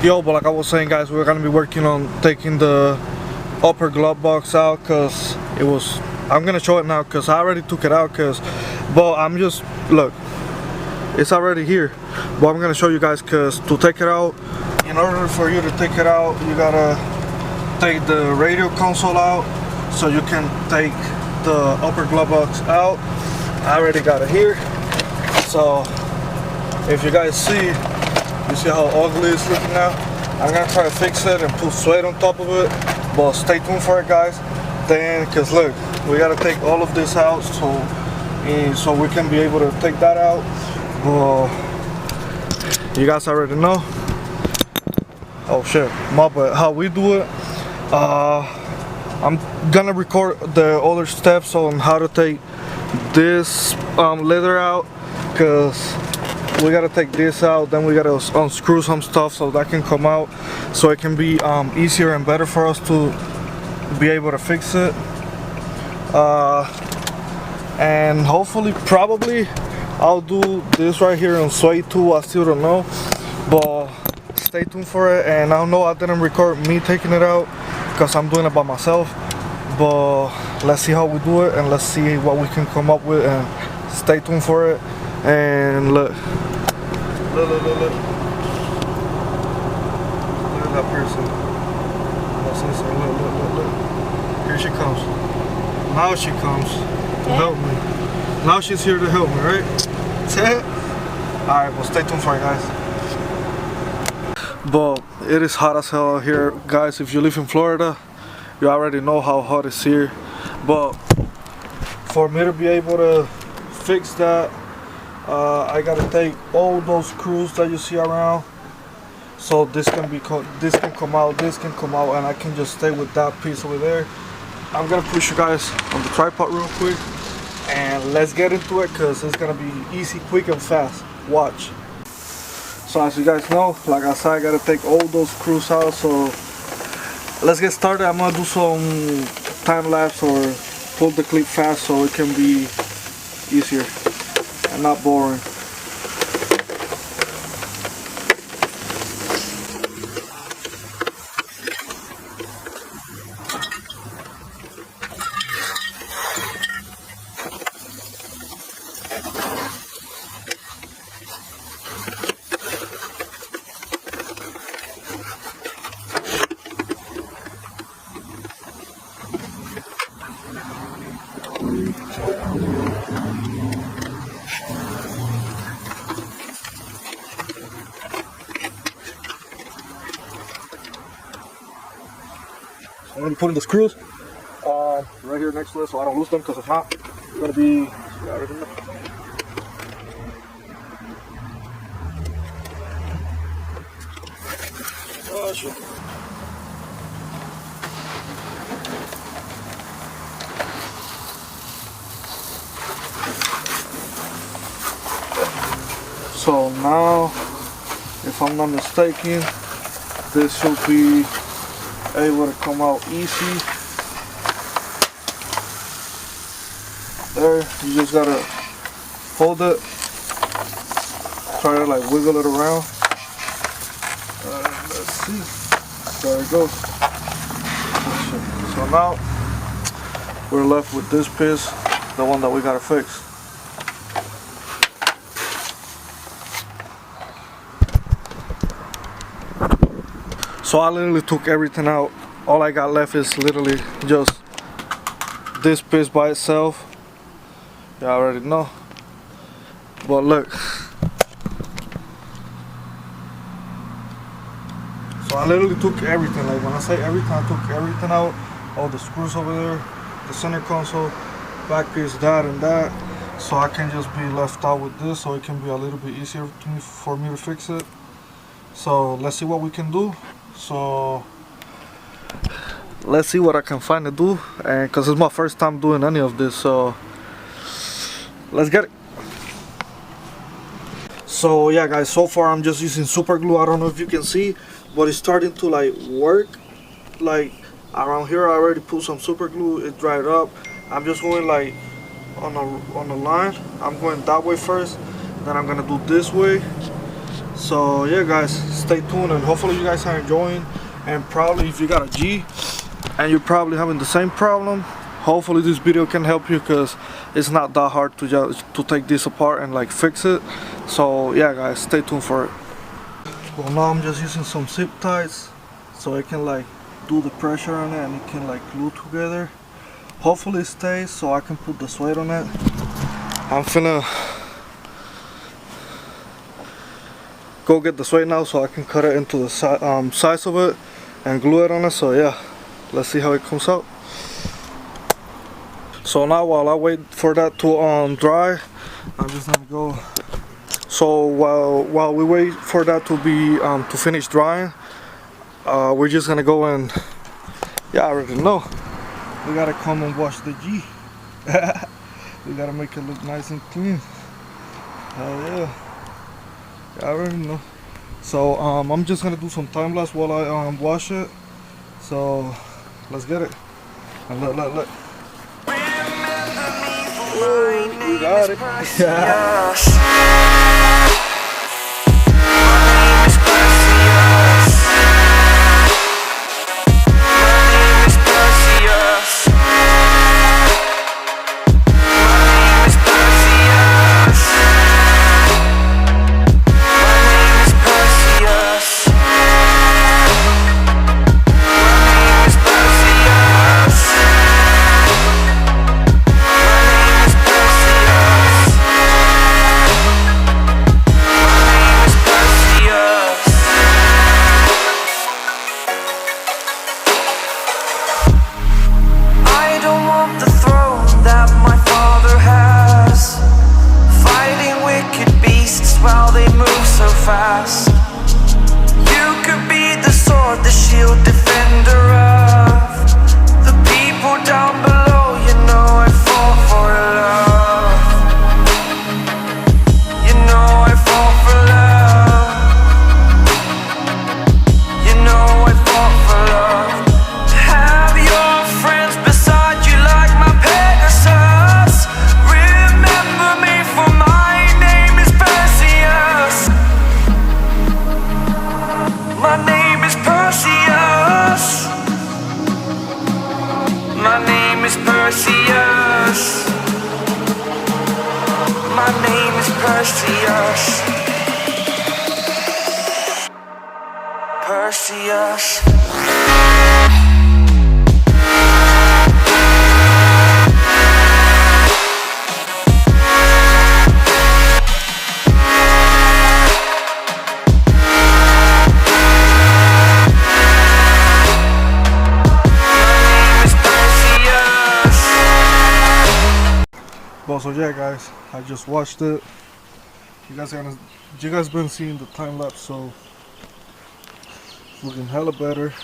Yo, but like I was saying, guys, we're gonna be working on taking the upper glove box out, because it was, I'm gonna show it now because I already took it out, but I'm just, look, it's already here, but I'm gonna show you guys, because to take it out, in order for you to take it out, you gotta take the radio console out so you can take the upper glove box out. I already got it here, so if you guys see, you see how ugly it's looking now. I'm gonna try to fix it and put suede on top of it, but stay tuned for it, guys. Then, cause look, we gotta take all of this out so we can be able to take that out. But you guys already know. Oh shit, but how we do it. I'm gonna record the other steps on how to take this leather out, cause we gotta take this out, then we gotta unscrew some stuff so that can come out, so it can be easier and better for us to be able to fix it. And hopefully, probably, I'll do this right here on suede too. I still don't know, but stay tuned for it. And I know I didn't record me taking it out because I'm doing it by myself, but let's see how we do it and let's see what we can come up with, and stay tuned for it. And look at that person. Look. Here she comes. Now she comes to help me. Now she's here to help me, right? Alright, well, stay tuned for it, guys. But it is hot as hell out here, guys. If you live in Florida, you already know how hot it's here. But for me to be able to fix that, I gotta take all those screws that you see around, so this can come out, and I can just stay with that piece over there. I'm gonna push you guys on the tripod real quick, and let's get into it, because it's gonna be easy, quick, and fast. Watch. So as you guys know, like I said, I gotta take all those screws out. So let's get started. I'm gonna do some time lapse or pull the clip fast so it can be easier and not boring. I'm going to be putting the screws right here next to it so I don't lose them, because if not, it's going to be... Oh shit. So now, if I'm not mistaken, this should be able to come out easy. There, you just gotta hold it, try to like wiggle it around. Let's see, there it goes. So now we're left with this piece, the one that we gotta fix. So I literally took everything out. All I got left is literally just this piece by itself. You already know. But look. So I literally took everything. Like when I say everything, I took everything out. All the screws over there, the center console, back piece, that and that. So I can just be left out with this, so it can be a little bit easier for me to fix it. So let's see what we can do. So let's see what I can find to do, and because it's my first time doing any of this, so let's get it. So yeah, guys, so far I'm just using super glue. I don't know if you can see, but it's starting to like work. Like around here I already put some super glue, it dried up. I'm just going like on a line. I'm going that way first, then I'm gonna do this way. So yeah guys, stay tuned and hopefully you guys are enjoying. And probably if you got a G and you're probably having the same problem, hopefully this video can help you, because it's not that hard to take this apart and like fix it. So yeah guys, stay tuned for it. Well, now I'm just using some zip ties so I can like do the pressure on it and it can like glue together. Hopefully it stays so I can put the suede on it. I'm finna go get the suede now so I can cut it into the size of it and glue it on it. So yeah, let's see how it comes out. So now while I wait for that to dry, I'm just gonna go. So while we wait for that to be to finish drying, we're just gonna go and, yeah, I already know, we gotta come and wash the G. We gotta make it look nice and clean. Hell yeah, I already know. So I'm just gonna do some time lapse while I wash it. So let's get it. And look. Ooh, we got it. Yeah. While they move so fast, you could be the sword, the shield, defender of the people down below. You know I fought for love. You know I fought for love. You know I fought for love. To have your friends beside you like my Pegasus. Remember me for my name is My name is Perseus. My name is Perseus. My name is Perseus. Perseus. Well, so yeah guys, I just watched it. You guys been seeing the time lapse, so it's looking hella better.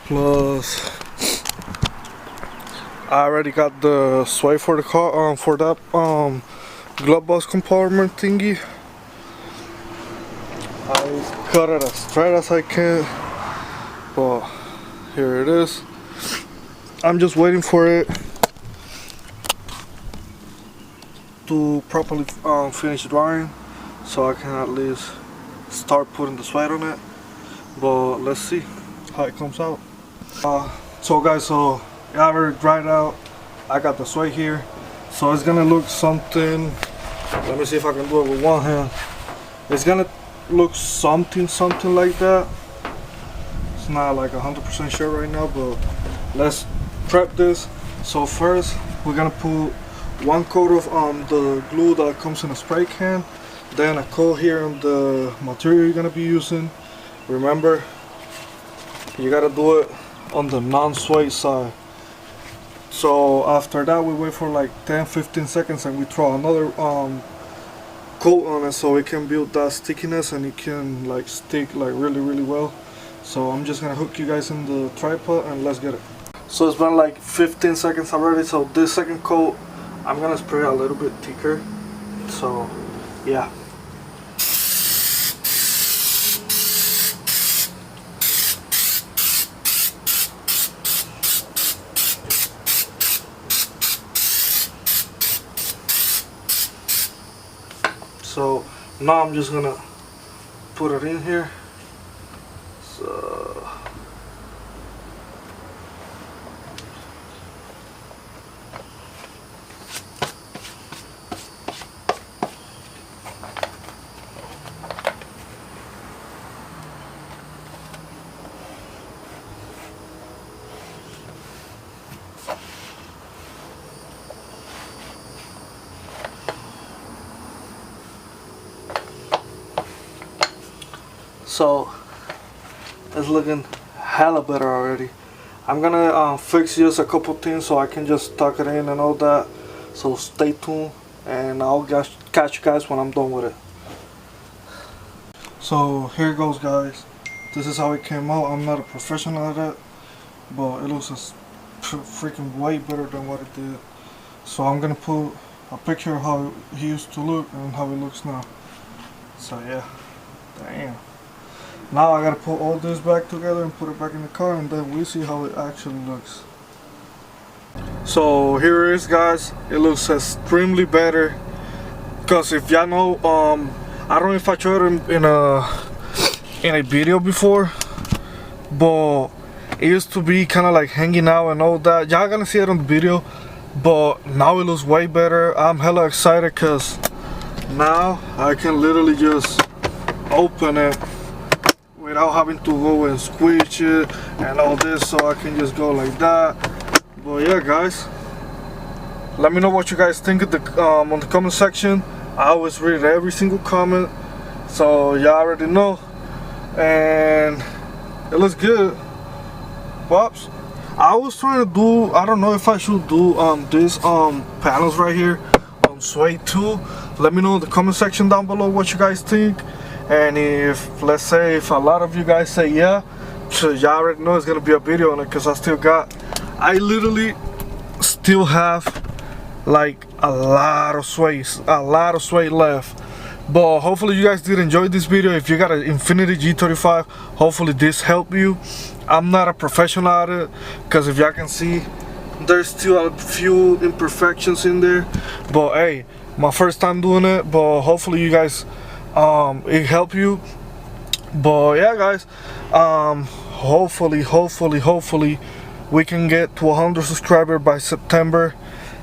Plus I already got the suede for the car, for that glove box compartment thingy. I cut it as straight as I can, but here it is. I'm just waiting for it to properly finish drying so I can at least start putting the suede on it. But let's see how it comes out. So guys, so I already dried out. I got the suede here, so it's gonna look something. Let me see if I can do it with one hand. It's gonna look something like that. It's not like 100% sure right now, but let's prep this. So first we're gonna put one coat of the glue that comes in a spray can, then a coat here on the material you're gonna be using. Remember, you gotta do it on the non-suede side. So after that we wait for like 10-15 seconds and we throw another coat on it so it can build that stickiness and it can like stick like really well. So I'm just gonna hook you guys in the tripod and let's get it. So it's been like 15 seconds already, so this second coat I'm gonna spray a little bit thicker. So yeah. So now I'm just gonna put it in here. So So it's looking hella better already. I'm gonna fix just a couple things so I can just tuck it in and all that. So stay tuned, and I'll catch you guys when I'm done with it. So here it goes, guys. This is how it came out. I'm not a professional at it, but it looks freaking way better than what it did. So I'm gonna put a picture of how he used to look and how it looks now. So yeah, damn. Now I gotta put all this back together and put it back in the car, and then we see how it actually looks. So here it is, guys. It looks extremely better. Because if y'all know, I don't know if I showed it in a video before, but it used to be kind of like hanging out and all that. Y'all gonna see it on the video, but now it looks way better. I'm hella excited because now I can literally just open it without having to go and squish it and all this, so I can just go like that. But yeah, guys, let me know what you guys think of on the comment section. I always read every single comment, so y'all already know, and it looks good. Pops, I was trying to do, I don't know if I should do these panels right here on suede too. Let me know in the comment section down below what you guys think. And if, let's say, if a lot of you guys say yeah, y'all already know it's gonna be a video on it, because I literally still have like a lot of suede left. But hopefully you guys did enjoy this video. If you got an Infiniti G35, hopefully this helped you. I'm not a professional at it, because if y'all can see, there's still a few imperfections in there. But hey, my first time doing it, but hopefully you guys it helped you. But yeah, guys, hopefully we can get to 100 subscribers by September.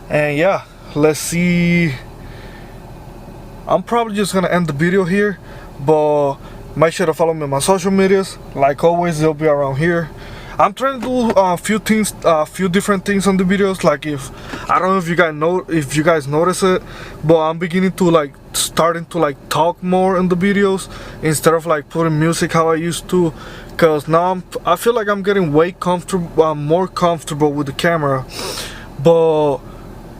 And yeah, let's see. I'm probably just gonna end the video here, but make sure to follow me on my social medias. Like always, they'll be around here. I'm trying to do a few different things on the videos. Like, if I don't know if you guys notice it, but I'm beginning to starting to talk more in the videos instead of putting music how I used to. Cause now I feel like I'm getting way comfortable, more comfortable with the camera. But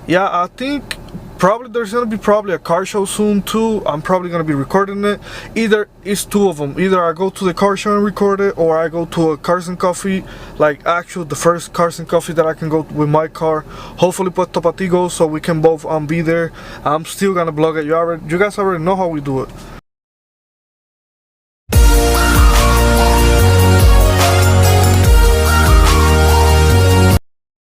yeah, I think probably there's gonna be a car show soon too. I'm probably gonna be recording it. Either it's two of them. Either I go to the car show and record it, or I go to a Cars and Coffee, the first Cars and Coffee that I can go with my car. Hopefully Puerto Patigo, so we can both be there. I'm still gonna vlog it. You guys already know how we do it.